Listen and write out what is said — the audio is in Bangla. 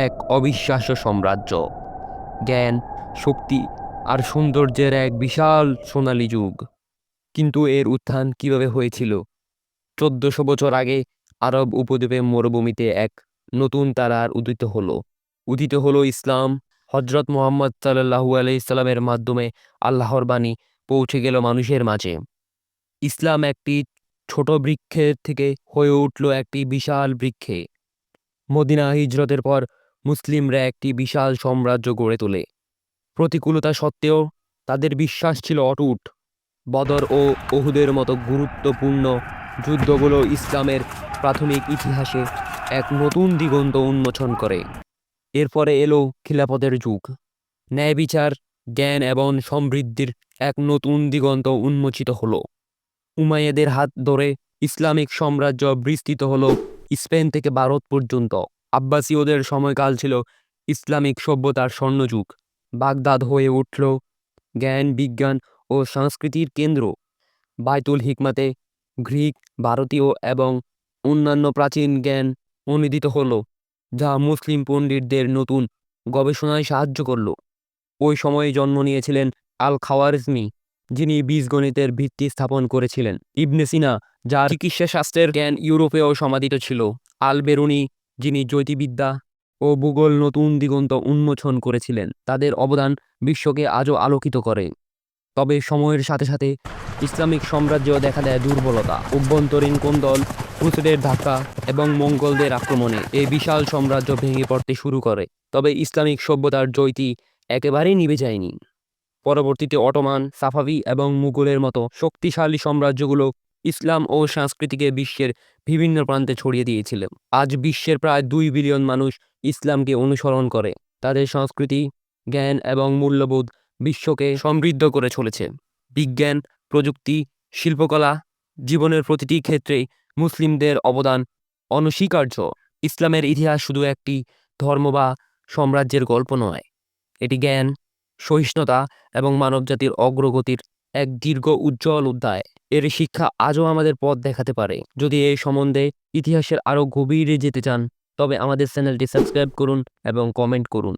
এক অবিশ্বাস্য সাম্রাজ্য। জ্ঞান, শক্তি আর সৌন্দর্যের এক বিশাল সোনালী যুগ। কিন্তু এর উত্থান কিভাবে হয়েছিল? ১৪০০ বছর আগে আরব উপদ্বীপে মরুভূমিতে এক নতুন তারার উদিত হলো ইসলাম। হজরত মুহাম্মদ সাল্লাল্লাহু আলাইহি সাল্লামের মাধ্যমে আল্লাহর বাণী পৌঁছে গেল মানুষের মাঝে। ইসলাম একটি ছোট বৃক্ষের থেকে হয়ে উঠল একটি বিশাল বৃক্ষে। মদিনা হিজরতের পর মুসলিমরা একটি বিশাল সাম্রাজ্য গড়ে তোলে। প্রতিকূলতা সত্ত্বেও তাদের বিশ্বাস ছিল অটুট। বদর ও উহুদের মতো গুরুত্বপূর্ণ যুদ্ধগুলো ইসলামের প্রাথমিক ইতিহাসে এক নতুন দিগন্ত উন্মোচন করে। এরপরে এলো খিলাফতের যুগ। ন্যায় বিচার, জ্ঞান এবং সমৃদ্ধির এক নতুন দিগন্ত উন্মোচিত হলো। উমাইয়াদের হাত ধরে ইসলামিক সাম্রাজ্য বিস্তৃত হলো স্পেন থেকে ভারত পর্যন্ত। আব্বাসীয়দের সময়কাল ছিল ইসলামিক সভ্যতার স্বর্ণযুগ। বাগদাদ হয়ে উঠল জ্ঞান, বিজ্ঞান ও সংস্কৃতির কেন্দ্র। বায়তুল হিকমাতে গ্রিক, ভারতীয় এবং অন্যান্য প্রাচীন জ্ঞান অনুদিত হলো, যা মুসলিম পণ্ডিতদের নতুন গবেষণায় সাহায্য করল। ওই সময়ে জন্ম নিয়েছিলেন আল খাওয়ারিজমি, যিনি বীজগণিতের ভিত্তি স্থাপন করেছিলেন। ইবনে সিনা, যার চিকিৎসা শাস্ত্রের জ্ঞান ইউরোপেও সমাদিত ছিল। আল বেরুনি, যিনি জ্যোতির্বিদ্যা ও ভূগোল নতুন দিগন্ত উন্মোচন করেছিলেন। তাদের অবদান বিশ্বকে আজও আলোকিত করে। তবে সময়ের সাথে সাথে ইসলামিক সাম্রাজ্যেও দেখা দেয় দুর্বলতা। অভ্যন্তরীণ কোন্দল, ক্রুসেডের ধাক্কা এবং মঙ্গোলদের আক্রমণে এই বিশাল সাম্রাজ্য ভেঙে পড়তে শুরু করে। তবে ইসলামিক সভ্যতার জ্যোতি একেবারেই নিভে যায়নি। পরবর্তীতে অটোমান, সাফাভি এবং মুঘলের মতো শক্তিশালী সাম্রাজ্যগুলো ইসলাম ও সংস্কৃতিকে বিশ্বের বিভিন্ন প্রান্তে ছড়িয়ে দিয়েছিল। আজ বিশ্বের প্রায় ২ বিলিয়ন মানুষ ইসলামকে অনুসরণ করে। তাদের সংস্কৃতি, জ্ঞান এবং মূল্যবোধ বিশ্বকে সমৃদ্ধ করে চলেছে। বিজ্ঞান, প্রযুক্তি, শিল্পকলা, জীবনের প্রতিটি ক্ষেত্রেই মুসলিমদের অবদান অনস্বীকার্য। ইসলামের ইতিহাস শুধু একটি ধর্ম বা সাম্রাজ্যের গল্প নয়, এটি জ্ঞান, সহিষ্ণুতা এবং মানবজাতির অগ্রগতির এক দীর্ঘ উজ্জ্বল অধ্যায়। এর শিক্ষা আজও আমাদের পথ দেখাতে পারে। যদি এই সম্বন্ধে ইতিহাসের আরও গভীরে যেতে চান, তবে আমাদের চ্যানেলটি সাবস্ক্রাইব করুন এবং কমেন্ট করুন।